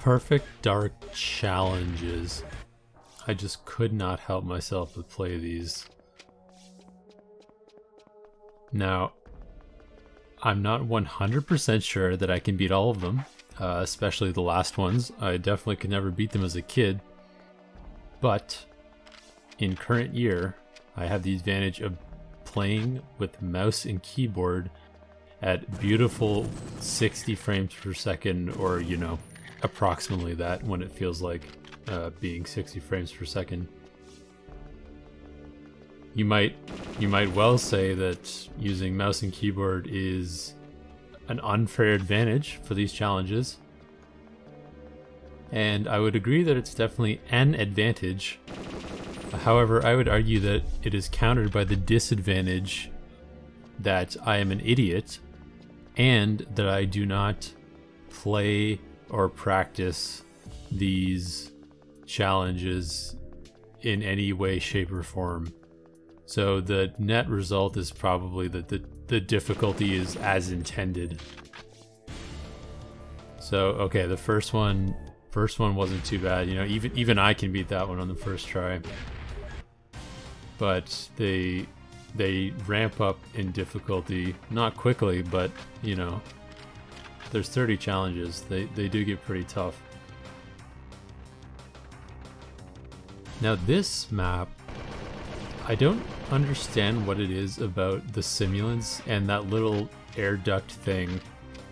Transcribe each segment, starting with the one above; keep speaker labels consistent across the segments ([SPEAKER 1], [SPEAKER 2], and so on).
[SPEAKER 1] Perfect Dark challenges. I just could not help myself but play these. Now, I'm not 100% sure that I can beat all of them, especially the last ones. I definitely could never beat them as a kid. But in current year, I have the advantage of playing with mouse and keyboard at beautiful 60 frames per second, or, you know, approximately that when it feels like being 60 frames per second. You might well say that using mouse and keyboard is an unfair advantage for these challenges. And I would agree that it's definitely an advantage. However, I would argue that it is countered by the disadvantage that I am an idiot and that I do not play or practice these challenges in any way, shape, or form. So the net result is probably that the difficulty is as intended. So okay, the first one wasn't too bad. You know, even I can beat that one on the first try. But they ramp up in difficulty, not quickly, but you know, there's 30 challenges. They do get pretty tough. Now this map, I don't understand what it is about the simulants and that little air duct thing.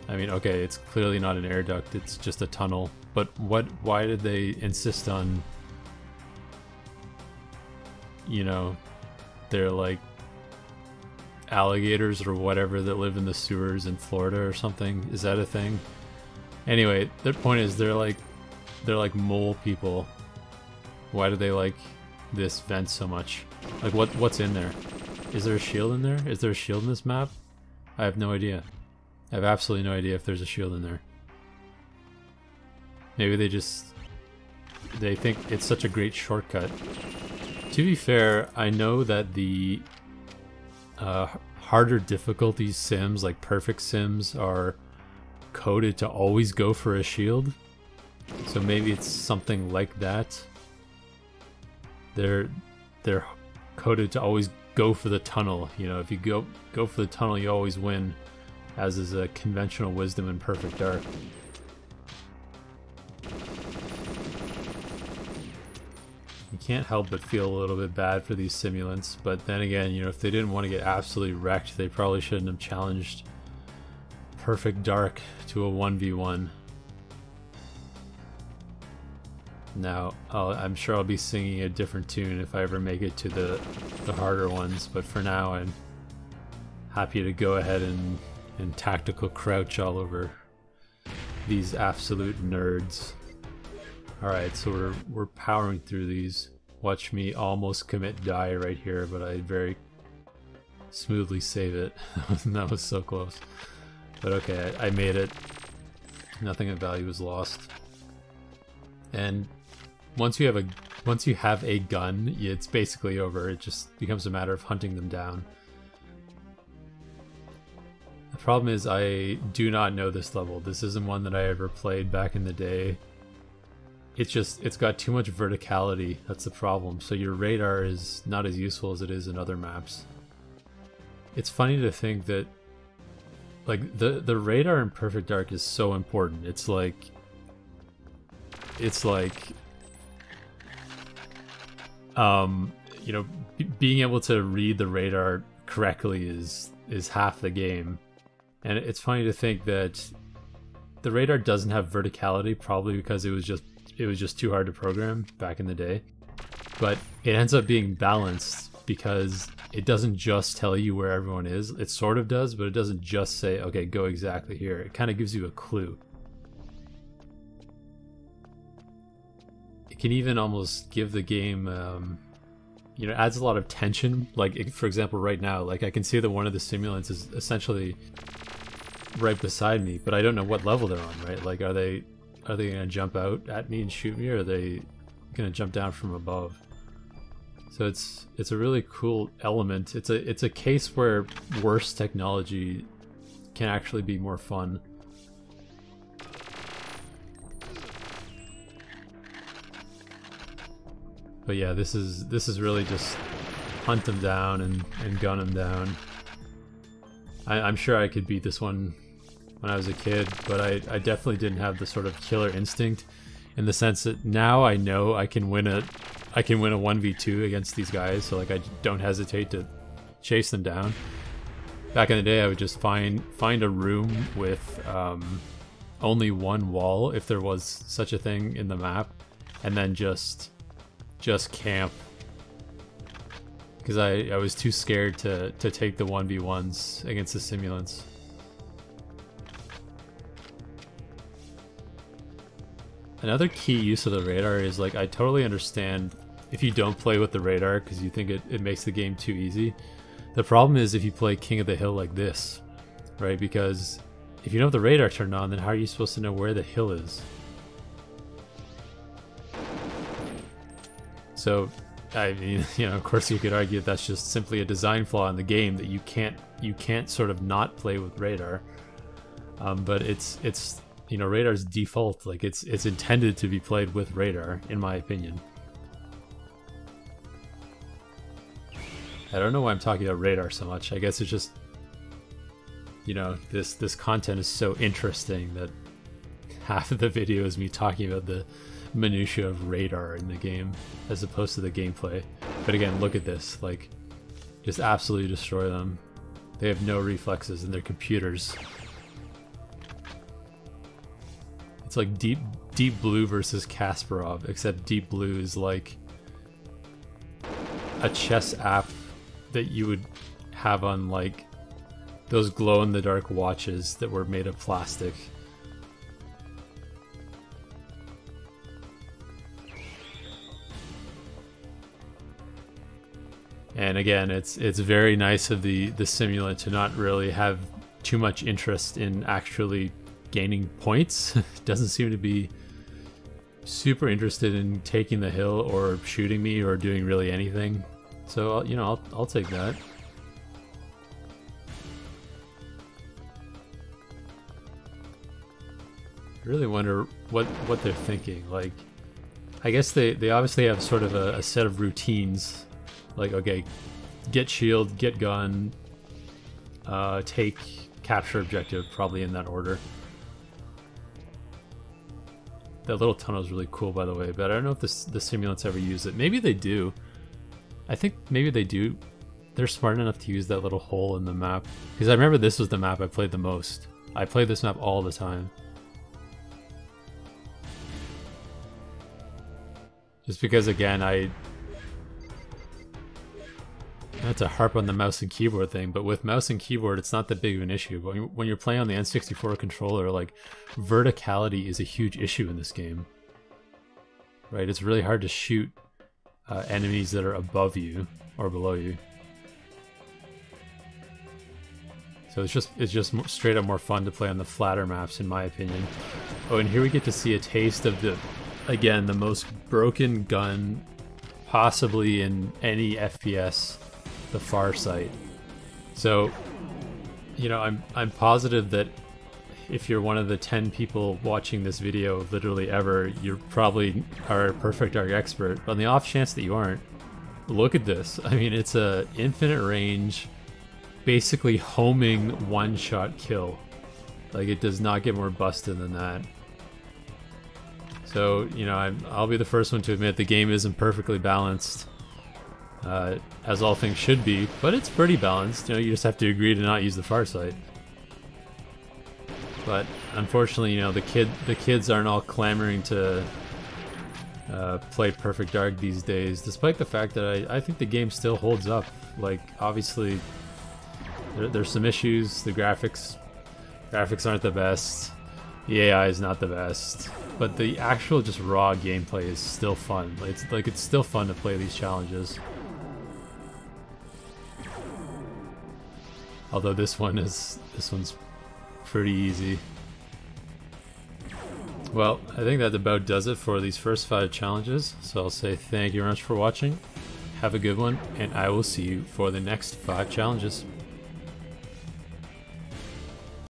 [SPEAKER 1] I mean, okay, it's clearly not an air duct, it's just a tunnel. But why did they insist on, you know, they're like alligators or whatever that live in the sewers in Florida or something? Is that a thing? Anyway, the point is they're like mole people. Why do they like this vent so much? Like what's in there? Is there a shield in there? Is there a shield in this map? I have no idea. I have absolutely no idea if there's a shield in there. Maybe they think it's such a great shortcut. To be fair, I know that the harder difficulty sims, like perfect sims, are coded to always go for a shield. So maybe it's something like that. They're coded to always go for the tunnel. You know, if you go for the tunnel, you always win, as is a conventional wisdom in Perfect Dark. You can't help but feel a little bit bad for these simulants, but then again, you know, if they didn't want to get absolutely wrecked, they probably shouldn't have challenged Perfect Dark to a 1v1. Now, I'm sure I'll be singing a different tune if I ever make it to the harder ones, but for now I'm happy to go ahead and tactical crouch all over these absolute nerds. Alright, so we're powering through these. Watch me almost commit die right here, but I very smoothly save it. That was so close. But okay, I made it. Nothing of value was lost. And once you have a gun, it's basically over. It just becomes a matter of hunting them down. The problem is I do not know this level. This isn't one that I ever played back in the day. It's got too much verticality. That's the problem. So your radar is not as useful as it is in other maps. It's funny to think that like the radar in Perfect Dark is so important. It's like you know, being able to read the radar correctly is half the game. And it's funny to think that the radar doesn't have verticality, probably because it was just too hard to program back in the day. But it ends up being balanced because it doesn't just tell you where everyone is. It sort of does, but it doesn't just say, okay, go exactly here. It kind of gives you a clue. It can even almost give the game, you know, adds a lot of tension. Like, for example, right now, like I can see that one of the simulants is essentially right beside me, but I don't know what level they're on, right? Like, are they gonna jump out at me and shoot me, or are they gonna jump down from above? So it's a really cool element. It's a case where worse technology can actually be more fun. But yeah, this is really just hunt them down and gun them down. I'm sure I could beat this one when I was a kid, but I definitely didn't have the sort of killer instinct, in the sense that now I know I can win a 1v2 against these guys, so like I don't hesitate to chase them down. Back in the day, I would just find a room with only one wall, if there was such a thing in the map, and then just camp. Because I was too scared to take the 1v1s against the simulants. Another key use of the radar is, like, I totally understand if you don't play with the radar because you think it makes the game too easy. The problem is if you play King of the Hill like this, right? Because if you don't have the radar turned on, then how are you supposed to know where the hill is? So, I mean, you know, of course you could argue that that's just simply a design flaw in the game, that you can't sort of not play with radar. But it's you know, radar's default, like it's intended to be played with radar, in my opinion. I don't know why I'm talking about radar so much. I guess it's just, you know, this content is so interesting that half of the video is me talking about the minutia of radar in the game as opposed to the gameplay. But again, look at this, like, just absolutely destroy them. They have no reflexes and they're computers. It's like Deep Blue versus Kasparov, except Deep Blue is like a chess app that you would have on like those glow-in-the-dark watches that were made of plastic. And again, it's very nice of the simulant to not really have too much interest in actually gaining points. Doesn't seem to be super interested in taking the hill or shooting me or doing really anything. So, you know, I'll take that. I really wonder what they're thinking. Like, I guess they obviously have sort of a set of routines. Like, okay, get shield, get gun, take, capture objective, probably in that order. That little tunnel is really cool, by the way, but I don't know if the simulants ever use it. Maybe they do. I think maybe they do. They're smart enough to use that little hole in the map. Because I remember this was the map I played the most. I played this map all the time. Just because, again, not to harp on the mouse and keyboard thing, but with mouse and keyboard, it's not that big of an issue. When you're playing on the N64 controller, like, verticality is a huge issue in this game. Right? It's really hard to shoot enemies that are above you or below you. So it's just straight up more fun to play on the flatter maps, in my opinion. Oh, and here we get to see a taste of again, the most broken gun possibly in any FPS, the Far Sight. So, you know, I'm positive that if you're one of the 10 people watching this video literally ever, you probably are a Perfect Dark expert. But on the off chance that you aren't, look at this. I mean, it's a infinite range, basically homing one-shot kill. Like, it does not get more busted than that. So, you know, I'll be the first one to admit the game isn't perfectly balanced, as all things should be, but it's pretty balanced. You know, you just have to agree to not use the Far Sight. But unfortunately, you know, the kids aren't all clamoring to play Perfect Dark these days, despite the fact that I think the game still holds up. Like, obviously, there's some issues. The graphics aren't the best. The AI is not the best, but the actual just raw gameplay is still fun. It's still fun to play these challenges. Although this one's pretty easy. Well, I think that about does it for these first 5 challenges. So I'll say thank you very much for watching. Have a good one, and I will see you for the next 5 challenges.